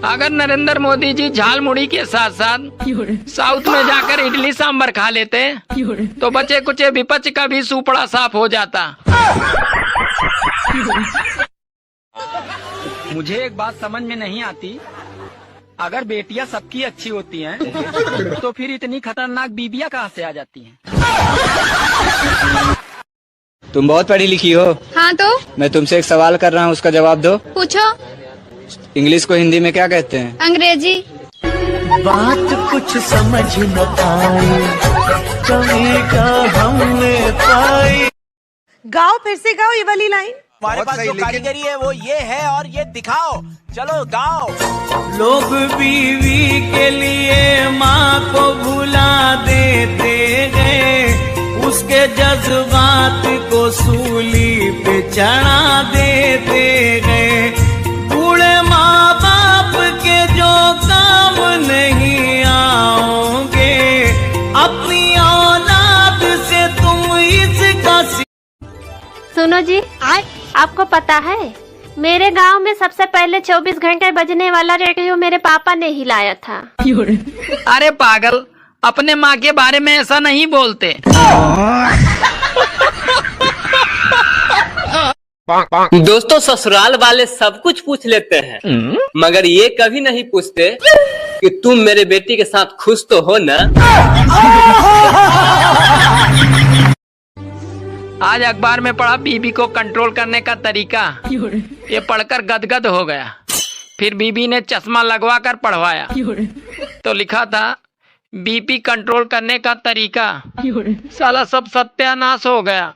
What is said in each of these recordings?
अगर नरेंद्र मोदी जी झाल मुड़ी के साथ साथ साउथ में जाकर इडली सांभर खा लेते तो बचे कुचे विपक्ष का भी सुपड़ा साफ हो जाता। मुझे एक बात समझ में नहीं आती, अगर बेटियां सबकी अच्छी होती हैं तो फिर इतनी खतरनाक बीबियां कहाँ से आ जाती हैं? तुम बहुत पढ़ी लिखी हो। हाँ तो मैं तुमसे एक सवाल कर रहा हूँ, उसका जवाब दो। पूछो। इंग्लिश को हिंदी में क्या कहते हैं? अंग्रेजी। बात कुछ समझ न आई, कमी का हमने पाई। गाओ, फिर से गाओ ये वाली लाइन। हमारे पास जो कारीगरी है वो ये है और ये दिखाओ, चलो गाओ। लोग बीवी के लिए माँ को भुला देते गए, उसके जज्बात को सूली पे चढ़ा देते गए। बूढ़े माँ बाप के जो काम नहीं आओगे, अपनी औलाद से तुम इसका। सुनो जी, आपको पता है मेरे गांव में सबसे पहले 24 घंटे बजने वाला रेडियो मेरे पापा ने ही लाया था। अरे पागल, अपने माँ के बारे में ऐसा नहीं बोलते। दोस्तों, ससुराल वाले सब कुछ पूछ लेते हैं मगर ये कभी नहीं पूछते कि तुम मेरे बेटी के साथ खुश तो हो ना। आज अखबार में पढ़ा बीबी को कंट्रोल करने का तरीका। ये पढ़कर गदगद हो गया। फिर बीबी ने चश्मा लगवा कर पढ़वाया तो लिखा था बीपी कंट्रोल करने का तरीका। साला सब सत्यानाश हो गया।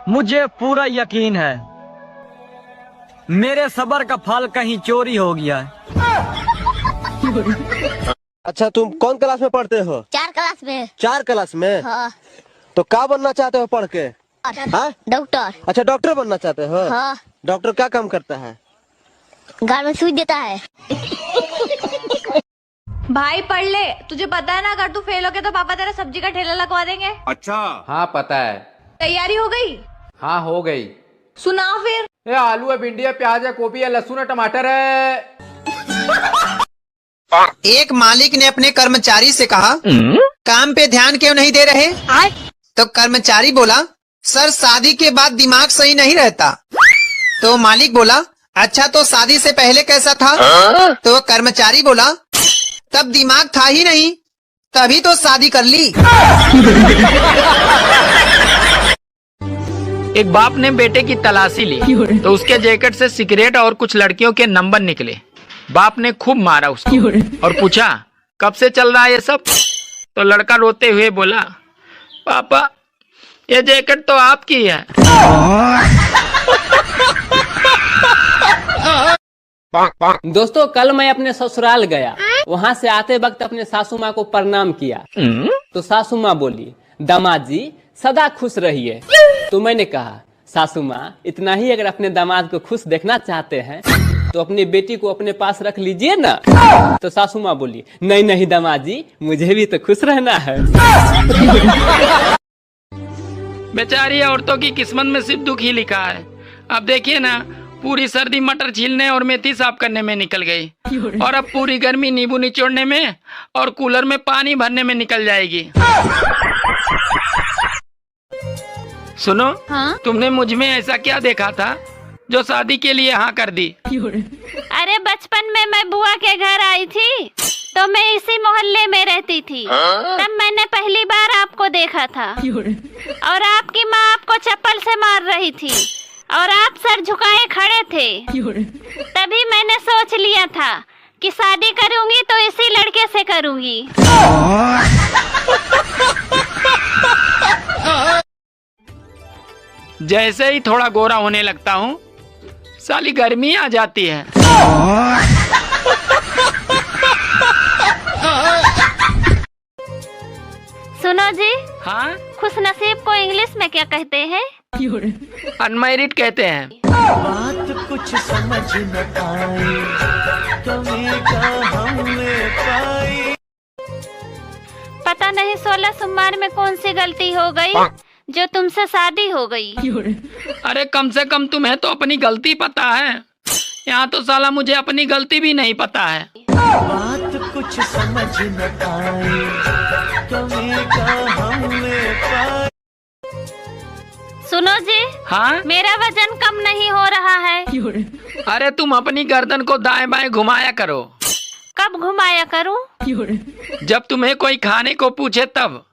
मुझे पूरा यकीन है मेरे सबर का फल कहीं चोरी हो गया है। अच्छा, तुम कौन क्लास में पढ़ते हो? 4 क्लास में। 4 क्लास में? हाँ। तो क्या बनना चाहते हो पढ़ के? डॉक्टर। अच्छा, डॉक्टर बनना चाहते हो? हाँ। डॉक्टर क्या काम करता है? घर में सुई देता है। भाई पढ़ ले, तुझे पता है ना अगर तू फेल हो गया तो पापा तेरा सब्जी का ठेला लगवा देंगे। अच्छा, हाँ पता है। तैयारी हो गई? हाँ हो गई। सुनाओ फिर। ये आलू है, भिंडी है, प्याज है, गोभी है, लहसुन है, टमाटर है। एक मालिक ने अपने कर्मचारी से कहा, काम पे ध्यान क्यों नहीं दे रहे? तो कर्मचारी बोला, सर शादी के बाद दिमाग सही नहीं रहता। तो मालिक बोला, अच्छा तो शादी से पहले कैसा था? तो कर्मचारी बोला, तब दिमाग था ही नहीं, तभी तो शादी कर ली। एक बाप ने बेटे की तलाशी ली तो उसके जैकेट से सिगरेट और कुछ लड़कियों के नंबर निकले। बाप ने खूब मारा उसको और पूछा, कब से चल रहा है ये सब? तो लड़का रोते हुए बोला, पापा ये जैकेट तो आपकी है। दोस्तों, कल मैं अपने ससुराल गया, वहाँ से आते वक्त अपने सासू माँ को प्रणाम किया तो सासू माँ बोली, दामाद जी सदा खुश रहिए। तो मैंने कहा, सासू माँ इतना ही अगर अपने दामाद को खुश देखना चाहते हैं तो अपनी बेटी को अपने पास रख लीजिए ना। तो सासू माँ बोली, नहीं नहीं दामाद जी, मुझे भी तो खुश रहना है। बेचारी औरतों की किस्मत में सिर्फ दुख ही लिखा है। अब देखिए ना, पूरी सर्दी मटर छीलने और मेथी साफ करने में निकल गई और अब पूरी गर्मी नींबू निचोड़ने में और कूलर में पानी भरने में निकल जाएगी। सुनो, हाँ? तुमने मुझ में ऐसा क्या देखा था जो शादी के लिए हाँ कर दी? अरे बचपन में मैं बुआ के घर आई थी तो मैं इसी मोहल्ले में रहती थी। तब मैंने पहली बार आपको देखा था और आपकी माँ आपको चप्पल से मार रही थी और आप सर झुकाए खड़े थे। तभी मैंने सोच लिया था कि शादी करूंगी तो इसी लड़के से करूंगी। जैसे ही थोड़ा गोरा होने लगता हूँ साली गर्मी आ जाती है। हाँ, खुश नसीब को इंग्लिश में क्या कहते हैं? अनमैरिड कहते हैं। बात कुछ समझ न आई, कमी का हमने पाई। पता नहीं 16 सोमवार में कौन सी गलती हो गई जो तुमसे शादी हो गई। अरे कम से कम तुम्हें तो अपनी गलती पता है, यहाँ तो साला मुझे अपनी गलती भी नहीं पता है। बात कुछ समझ न आई, कमी का हमने पाई। सुनो जी, हाँ, मेरा वजन कम नहीं हो रहा है। अरे तुम अपनी गर्दन को दाएं बाएं घुमाया करो। कब घुमाया करूं? जब तुम्हें कोई खाने को पूछे तब।